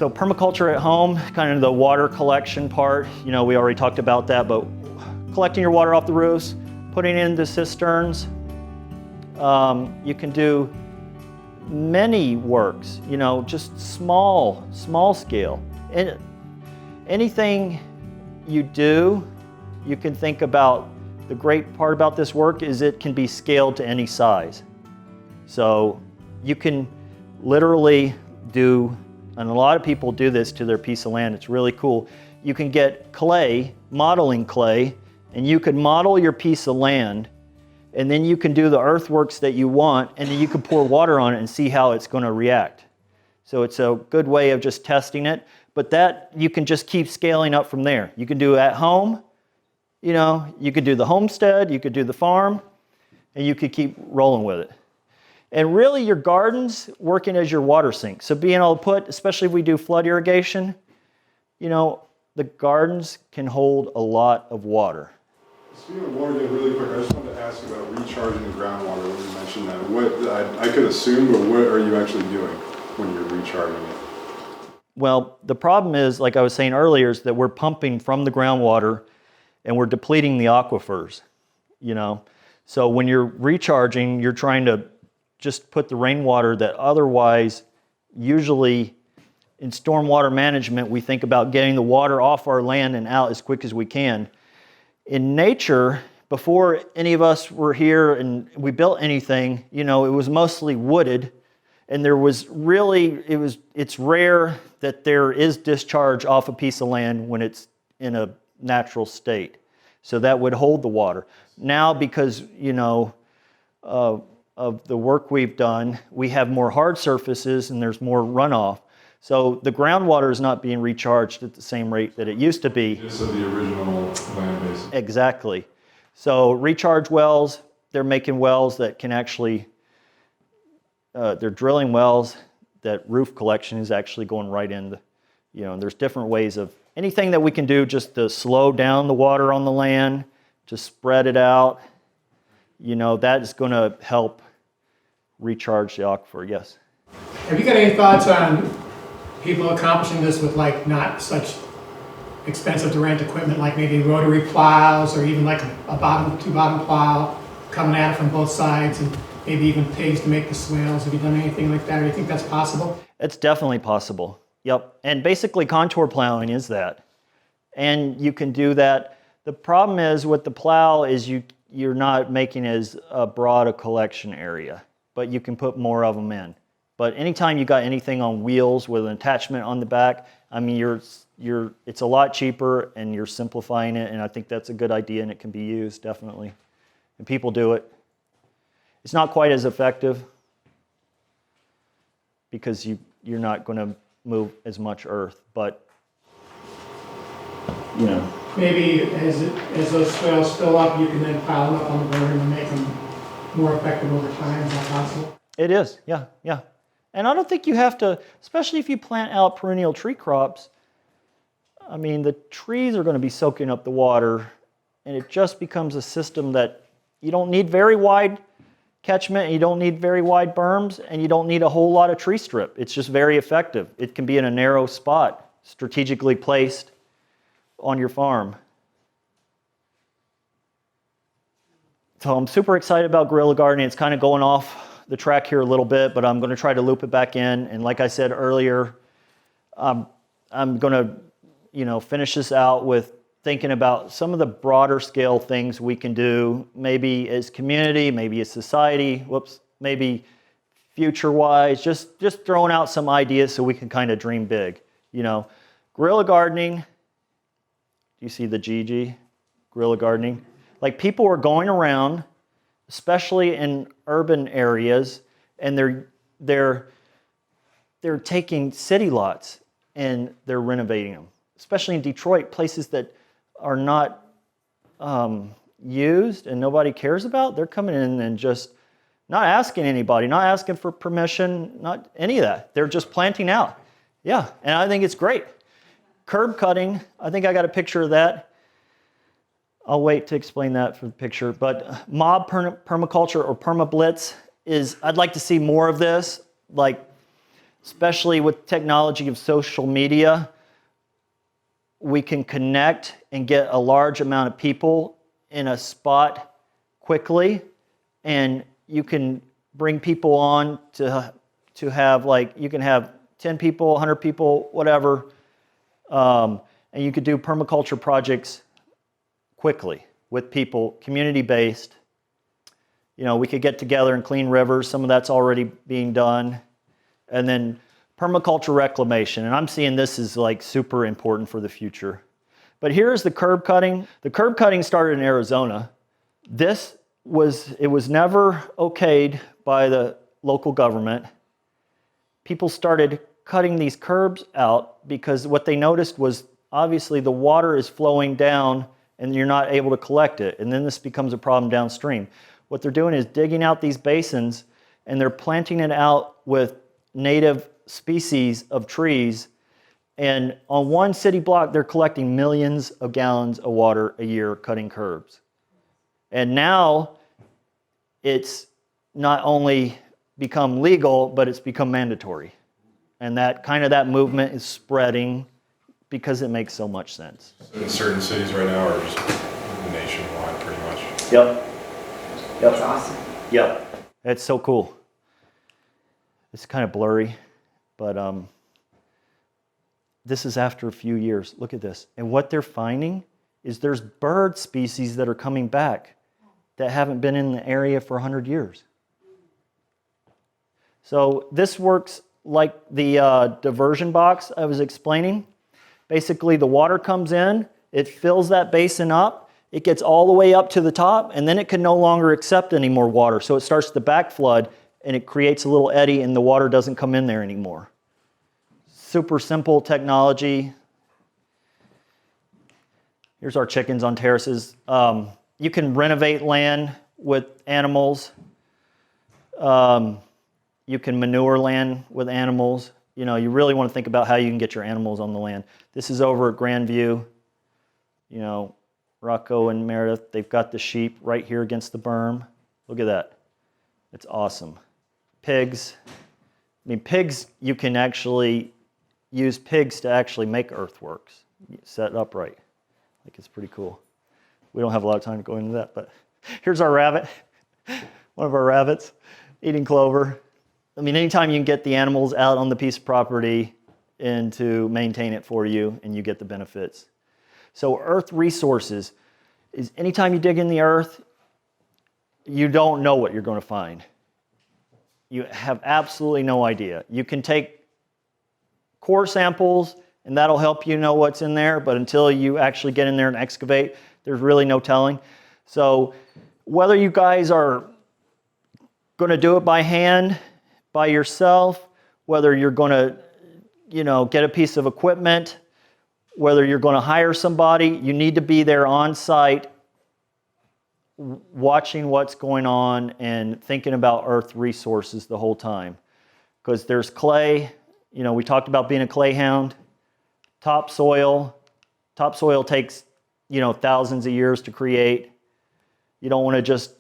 So permaculture at home, kind of the water collection part, we already talked about that, but collecting your water off the roofs, putting it into cisterns. You can do many works, just small scale. And anything you do, you can think about, the great part about this work is it can be scaled to any size. So you can literally do, and a lot of people do this to their piece of land, it's really cool. You can get clay, modeling clay, and you can model your piece of land, and then you can do the earthworks that you want, and then you can pour water on it and see how it's going to react. So it's a good way of just testing it, but that you can just keep scaling up from there. You can do it at home, you could do the homestead, you could do the farm, and you could keep rolling with it. And really your garden's working as your water sink. So being able to put, especially if we do flood irrigation, the gardens can hold a lot of water. Speaking of water, really quick, I just wanted to ask about recharging the groundwater when you mentioned that. What I could assume, but what are you actually doing when you're recharging it? Well, the problem is, like I was saying earlier, is that we're pumping from the groundwater and we're depleting the aquifers, So when you're recharging, you're trying to just put the rainwater that otherwise, usually in stormwater management, we think about getting the water off our land and out as quick as we can. In nature, before any of us were here and we built anything, it was mostly wooded, and there was really, it's rare that there is discharge off a piece of land when it's in a natural state. So that would hold the water. Now, because, of the work we've done, we have more hard surfaces and there's more runoff. So the groundwater is not being recharged at the same rate that it used to be. Just of the original land base. Exactly. So recharge wells, they're making wells that can actually, they're drilling wells that roof collection is actually going right in and there's different ways of, anything that we can do just to slow down the water on the land, to spread it out, that is going to help recharge the aquifer, yes. Have you got any thoughts on people accomplishing this with not such expensive to rent equipment, like maybe rotary plows or even like a two-bottom plow coming at it from both sides, and maybe even pigs to make the swales? Have you done anything like that, or do you think that's possible? It's definitely possible, yep. And basically contour plowing is that. And you can do that. The problem is with the plow is you're not making as broad a collection area, but you can put more of them in. But anytime you got anything on wheels with an attachment on the back, it's a lot cheaper and you're simplifying it, and I think that's a good idea and it can be used, definitely. And people do it. It's not quite as effective because you're not going to move as much earth, but Maybe as those swales fill up, you can then pile them up on the berm and make them more effective over time. Is that possible? It is, yeah. And I don't think you have to, especially if you plant out perennial tree crops, the trees are going to be soaking up the water, and it just becomes a system that you don't need very wide catchment, you don't need very wide berms, and you don't need a whole lot of tree strip. It's just very effective. It can be in a narrow spot, strategically placed on your farm. So I'm super excited about Guerrilla Gardening. It's kind of going off the track here a little bit, but I'm going to try to loop it back in. And like I said earlier, I'm going to finish this out with thinking about some of the broader scale things we can do, maybe as community, maybe as society, maybe future-wise, just throwing out some ideas so we can kind of dream big. Guerrilla Gardening, do you see the GG? Guerrilla Gardening? Like, people are going around, especially in urban areas, and they're taking city lots and they're renovating them. Especially in Detroit, places that are not used and nobody cares about, they're coming in and just not asking anybody, not asking for permission, not any of that. They're just planting out. Yeah, and I think it's great. Curb cutting, I think I got a picture of that. I'll wait to explain that for the picture. But mob permaculture or permablitz is, I'd like to see more of this. Like, especially with technology of social media, we can connect and get a large amount of people in a spot quickly, and you can bring people on to have, like, you can have 10 people, 100 people, whatever, and you could do permaculture projects quickly with people, community-based. You know, we could get together and clean rivers. Some of that's already being done. And then permaculture reclamation. And I'm seeing this as like super important for the future. But here's the curb cutting. The curb cutting started in Arizona. It was never okayed by the local government. People started cutting these curbs out because what they noticed was obviously the water is flowing down and you're not able to collect it. And then this becomes a problem downstream. What they're doing is digging out these basins and they're planting it out with native species of trees. And on one city block, they're collecting millions of gallons of water a year cutting curbs. And now it's not only become legal, but it's become mandatory. And that movement is spreading because it makes so much sense. In certain cities right now, or just nationwide pretty much? Yep. That's awesome. Yep. It's so cool. It's kind of blurry, but this is after a few years. Look at this. And what they're finding is there's bird species that are coming back that haven't been in the area for 100 years. So this works like the diversion box I was explaining. Basically, the water comes in, it fills that basin up, it gets all the way up to the top, and then it can no longer accept any more water. So it starts to back flood, and it creates a little eddy, and the water doesn't come in there anymore. Super simple technology. Here's our chickens on terraces. You can renovate land with animals. You can manure land with animals. You know, you really want to think about how you can get your animals on the land. This is over at Grandview. You know, Rocco and Meredith, they've got the sheep right here against the berm. Look at that. It's awesome. Pigs. I mean, pigs, you can actually use pigs to actually make earthworks. Set it up right. Like, it's pretty cool. We don't have a lot of time to go into that, but here's our rabbit. One of our rabbits eating clover. I mean, anytime you can get the animals out on the piece of property and to maintain it for you, and you get the benefits. So earth resources is anytime you dig in the earth, you don't know what you're going to find. You have absolutely no idea. You can take core samples, and that'll help you know what's in there, but until you actually get in there and excavate, there's really no telling. So whether you guys are going to do it by hand, by yourself, whether you're going to, you know, get a piece of equipment, whether you're going to hire somebody, you need to be there on site watching what's going on and thinking about earth resources the whole time. Because there's clay, you know, we talked about being a clay hound. Topsoil. Topsoil takes, you know, thousands of years to create. You don't want to just,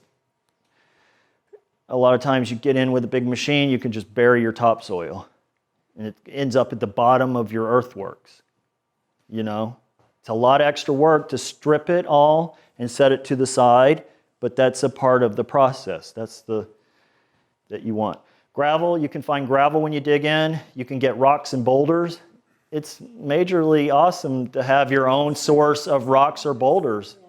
a lot of times you get in with a big machine, you can just bury your topsoil. And it ends up at the bottom of your earthworks. You know, it's a lot of extra work to strip it all and set it to the side, but that's a part of the process. That's that you want. Gravel, you can find gravel when you dig in. You can get rocks and boulders. It's majorly awesome to have your own source of rocks or boulders. Yeah.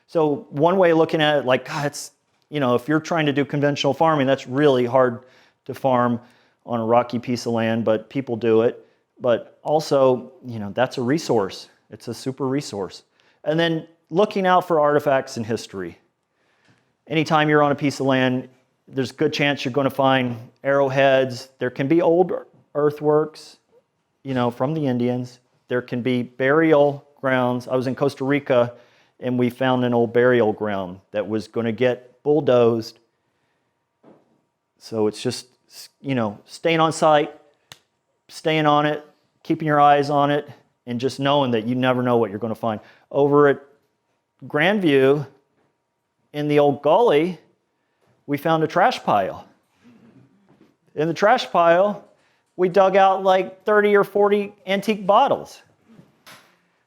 So one way of looking at it, like, God, it's, you know, if you're trying to do conventional farming, that's really hard to farm on a rocky piece of land, but people do it. But also, you know, that's a resource. It's a super resource. And then looking out for artifacts in history. Anytime you're on a piece of land, there's a good chance you're going to find arrowheads. There can be old earthworks, you know, from the Indians. There can be burial grounds. I was in Costa Rica, and we found an old burial ground that was going to get bulldozed. So it's just, you know, staying on site, staying on it, keeping your eyes on it, and just knowing that you never know what you're going to find. Over at Grandview, in the old gully, we found a trash pile. In the trash pile we dug out like 30 or 40 antique bottles.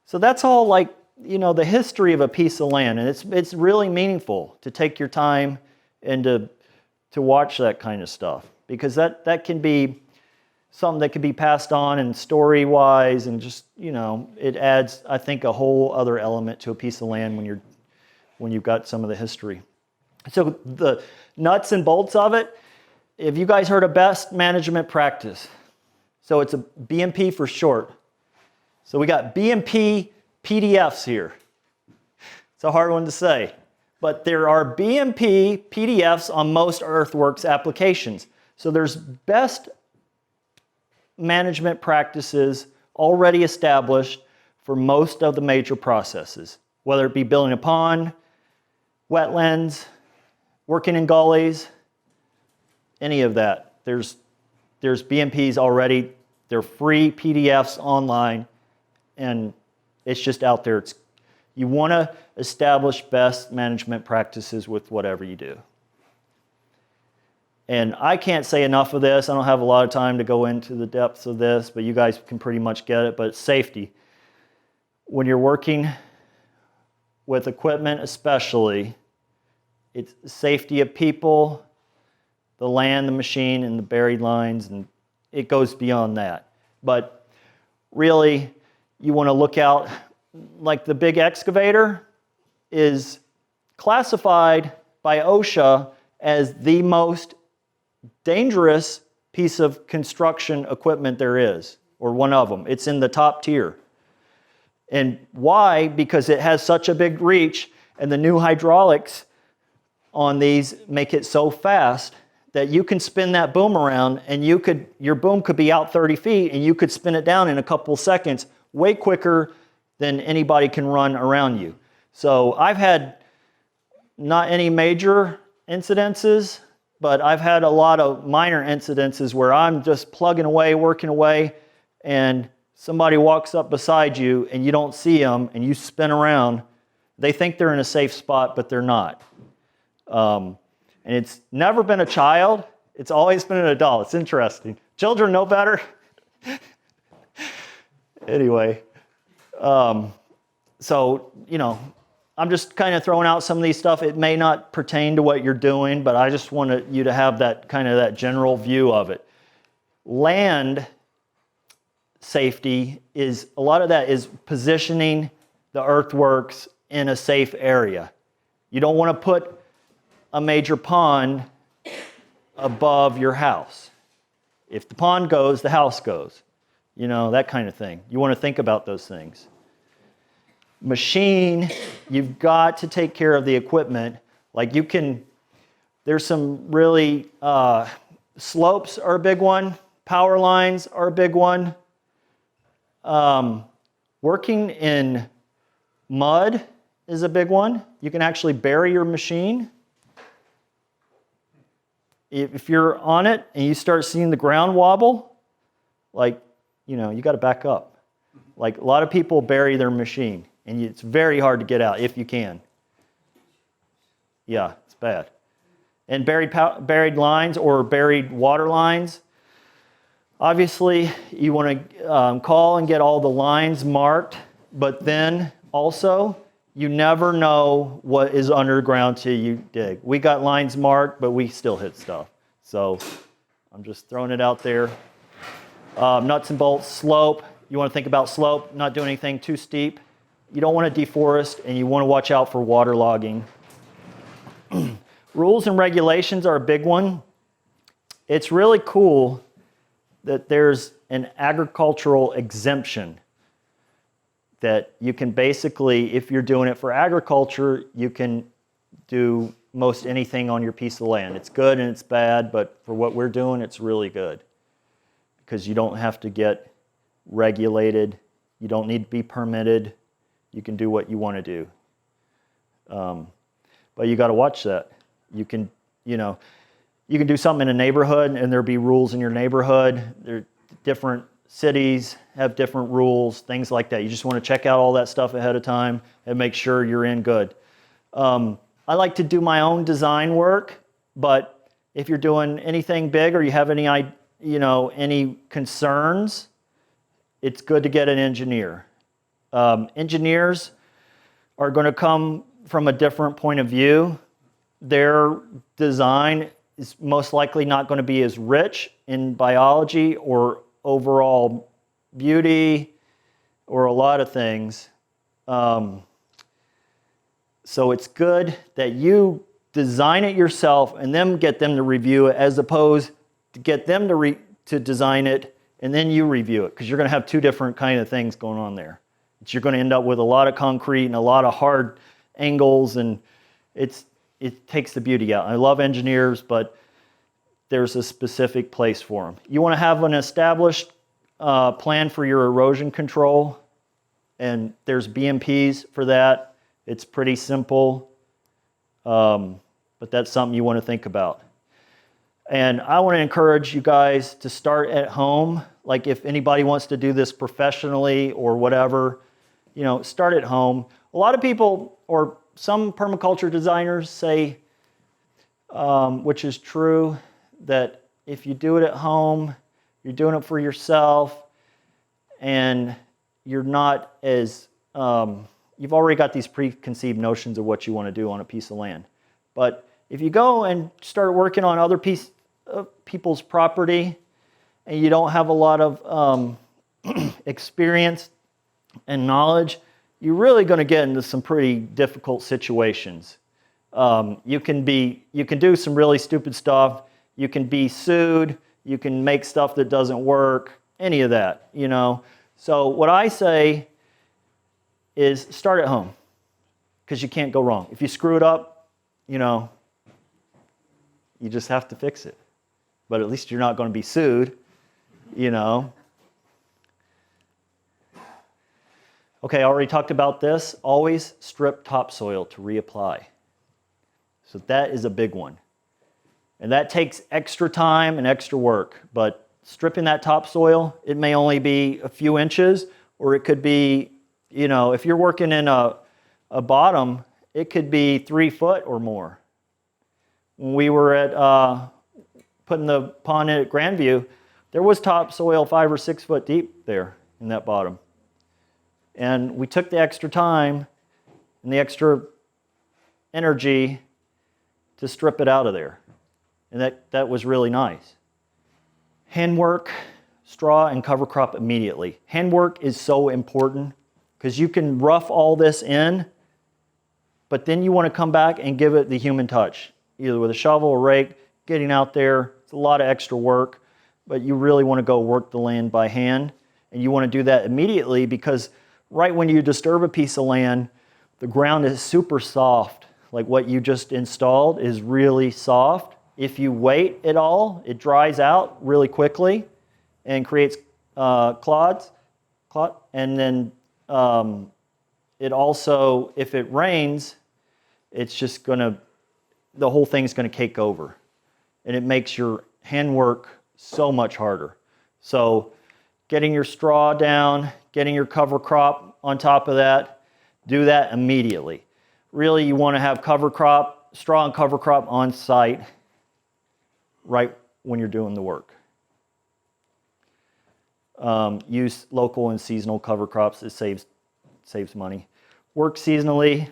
So that's all like, you know, the history of a piece of land. And it's really meaningful to take your time and to watch that kind of stuff, because that can be something that can be passed on and story-wise, and just, you know, it adds, I think, a whole other element to a piece of land when you've got some of the history. So the nuts and bolts of it, if you guys heard of best management practice, so it's a BMP for short. So we got BMP PDFs here. It's a hard one to say, but there are BMP PDFs on most earthworks applications. So there's best management practices already established for most of the major processes, whether it be building a pond, wetlands, working in gullies, any of that. There's BMPs already. They're free PDFs online, and it's just out there. You want to establish best management practices with whatever you do. And I can't say enough of this. I don't have a lot of time to go into the depths of this, but you guys can pretty much get it. But it's safety. When you're working with equipment especially, it's safety of people, the land, the machine, and the buried lines, and it goes beyond that. But really, you want to look out, like the big excavator is classified by OSHA as the most dangerous piece of construction equipment there is, or one of them. It's in the top tier. And why? Because it has such a big reach, and the new hydraulics on these make it so fast that you can spin that boom around, and your boom could be out 30 feet, and you could spin it down in a couple seconds, way quicker than anybody can run around you. So I've had not any major incidences, but I've had a lot of minor incidences where I'm just plugging away, working away, and somebody walks up beside you and you don't see them, and you spin around. They think they're in a safe spot, but they're not. And it's never been a child. It's always been an adult. It's interesting. Children know better. Anyway, so, you know, I'm just kind of throwing out some of these stuff. It may not pertain to what you're doing, but I just wanted you to have that kind of that general view of it. Land safety is, a lot of that is positioning the earthworks in a safe area. You don't want to put a major pond above your house. If the pond goes, the house goes. You know, that kind of thing. You want to think about those things. Machine, you've got to take care of the equipment. Like you can, there's some really, slopes are a big one. Power lines are a big one. Working in mud is a big one. You can actually bury your machine. If you're on it and you start seeing the ground wobble, like, you know, you got to back up. Like a lot of people bury their machine, and it's very hard to get out if you can. Yeah, it's bad. And buried lines or buried water lines. Obviously, you want to call and get all the lines marked, but then also, you never know what is underground till you dig. We got lines marked, but we still hit stuff. So I'm just throwing it out there. Nuts and bolts, slope. You want to think about slope, not doing anything too steep. You don't want to deforest, and you want to watch out for waterlogging. Rules and regulations are a big one. It's really cool that there's an agricultural exemption that you can basically, if you're doing it for agriculture, you can do most anything on your piece of land. It's good and it's bad, but for what we're doing, it's really good because you don't have to get regulated. You don't need to be permitted. You can do what you want to do. But you got to watch that. You can, you know, you can do something in a neighborhood and there'll be rules in your neighborhood. There different cities have different rules, things like that. You just want to check out all that stuff ahead of time and make sure you're in good. I like to do my own design work, but if you're doing anything big or you have any any concerns, it's good to get an engineer. Engineers are going to come from a different point of view. Their design is most likely not going to be as rich in biology or overall beauty or a lot of things. So it's good that you design it yourself and then get them to review it, as opposed to get them to design it and then you review it, because you're going to have two different kind of things going on there. You're going to end up with a lot of concrete and a lot of hard angles, and it takes the beauty out. I love engineers, but there's a specific place for them. You want to have an established plan for your erosion control, and there's BMPs for that. It's pretty simple, but that's something you want to think about. And I want to encourage you guys to start at home. Like, if anybody wants to do this professionally or whatever, start at home. A lot of people, or some permaculture designers say, which is true, that if you do it at home, you're doing it for yourself, and you're not as, you've already got these preconceived notions of what you want to do on a piece of land. But if you go and start working on other people's property, and you don't have a lot of experience and knowledge, you're really going to get into some pretty difficult situations. You can do some really stupid stuff. You can be sued. You can make stuff that doesn't work. Any of that, So what I say is start at home, because you can't go wrong. If you screw it up, you just have to fix it. But at least you're not going to be sued, Okay, I already talked about this. Always strip topsoil to reapply. So that is a big one. And that takes extra time and extra work. But stripping that topsoil, it may only be a few inches, or it could be, if you're working in a bottom, it could be 3 foot or more. When we were at putting the pond in at Grandview, there was topsoil 5 or 6 foot deep there in that bottom. And we took the extra time and the extra energy to strip it out of there. And that was really nice. Handwork, straw, and cover crop immediately. Handwork is so important, because you can rough all this in, but then you want to come back and give it the human touch, either with a shovel or rake, getting out there. It's a lot of extra work, but you really want to go work the land by hand. And you want to do that immediately, because right when you disturb a piece of land, the ground is super soft. Like what you just installed is really soft. If you wait at all, it dries out really quickly and creates clods. And then it also, if it rains, it's just the whole thing's going to cake over. And it makes your handwork so much harder. So getting your straw down, getting your cover crop on top of that, do that immediately. Really, you want to have straw and cover crop on site right when you're doing the work. Use local and seasonal cover crops. It saves money. Work seasonally.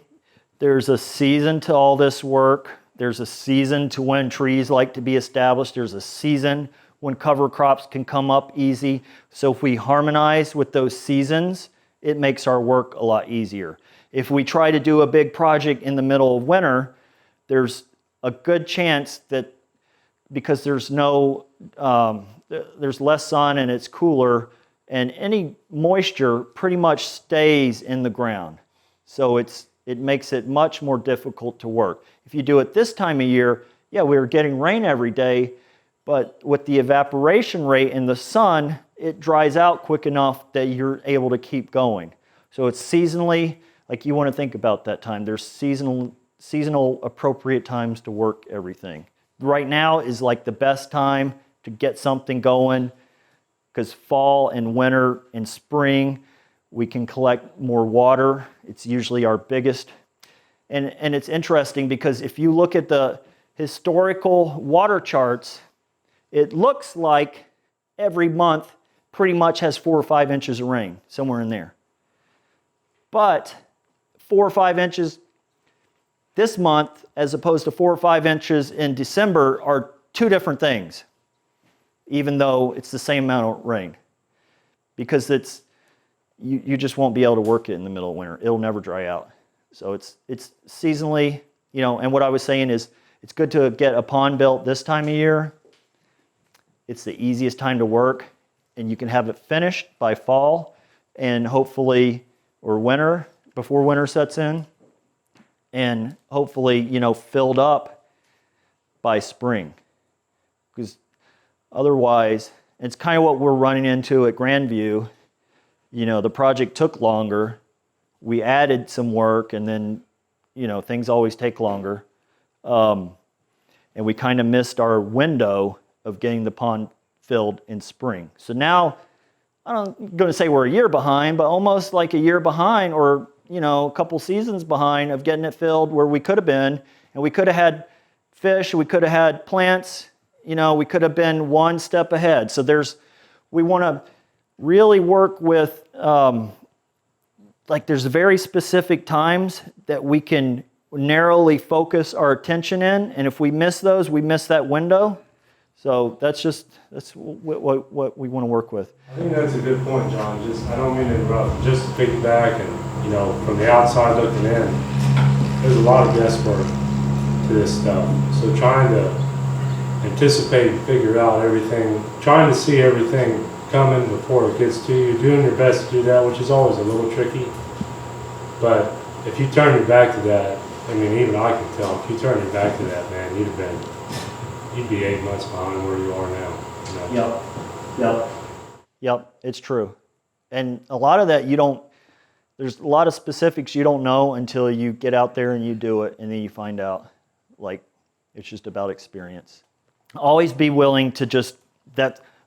There's a season to all this work. There's a season to when trees like to be established. There's a season when cover crops can come up easy. So if we harmonize with those seasons, it makes our work a lot easier. If we try to do a big project in the middle of winter, there's a good chance that, because there's less sun and it's cooler, and any moisture pretty much stays in the ground. So it makes it much more difficult to work. If you do it this time of year, yeah, we're getting rain every day, but with the evaporation rate in the sun, it dries out quick enough that you're able to keep going. So it's seasonally, like, you want to think about that time. There's seasonal appropriate times to work everything. Right now is like the best time to get something going, because fall and winter and spring, we can collect more water. It's usually our biggest. And it's interesting, because if you look at the historical water charts, it looks like every month pretty much has 4 or 5 inches of rain, somewhere in there. But 4 or 5 inches this month, as opposed to 4 or 5 inches in December, are two different things, even though it's the same amount of rain. Because you just won't be able to work it in the middle of winter. It'll never dry out. So it's seasonally, you know, and what I was saying is it's good to get a pond built this time of year. It's the easiest time to work, and you can have it finished by fall and hopefully, or winter, before winter sets in, and hopefully, you know, filled up by spring. Because otherwise, it's kind of what we're running into at Grandview. You know, the project took longer. We added some work, and then, you know, things always take longer. And we kind of missed our window of getting the pond filled in spring. So now, I'm going to say we're a year behind, but almost like a year behind, or, you know, a couple seasons behind of getting it filled where we could have been, and we could have had fish, we could have had plants, you know, we could have been one step ahead. So we want to really work with, like there's very specific times that we can narrowly focus our attention in, and if we miss those, we miss that window. So that's what we want to work with. I think that's a good point, John. I don't mean to interrupt, just to piggyback and, you know, from the outside looking in, there's a lot of guesswork to this stuff. So trying to anticipate and figure out everything, trying to see everything coming before it gets to you, doing your best to do that, which is always a little tricky. But if you turn your back to that, I mean, even I can tell, if you turn your back to that, man, you'd be 8 months behind where you are now. You know? Yep, it's true. And a lot of that there's a lot of specifics you don't know until you get out there and you do it, and then you find out. Like, it's just about experience. Always be willing to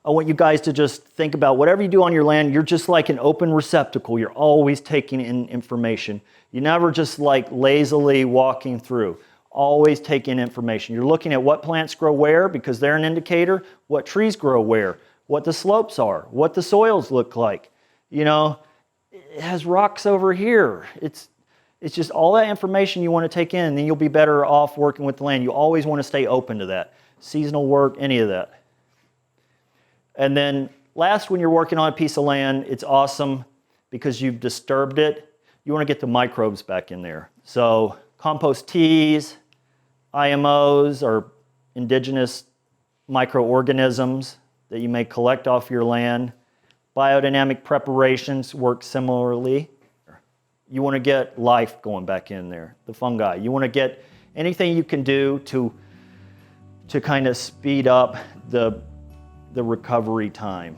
I want you guys to just think about whatever you do on your land, you're just like an open receptacle. You're always taking in information. You never just like lazily walking through. Always take in information. You're looking at what plants grow where, because they're an indicator, what trees grow where, what the slopes are, what the soils look like. You know, it has rocks over here. It's just all that information you want to take in, and then you'll be better off working with the land. You always want to stay open to that. Seasonal work, any of that. And then last, when you're working on a piece of land, it's awesome because you've disturbed it. You want to get the microbes back in there. So compost teas, IMOs, or indigenous microorganisms that you may collect off your land. Biodynamic preparations work similarly. You want to get life going back in there, the fungi. You want to get anything you can do to kind of speed up the recovery time.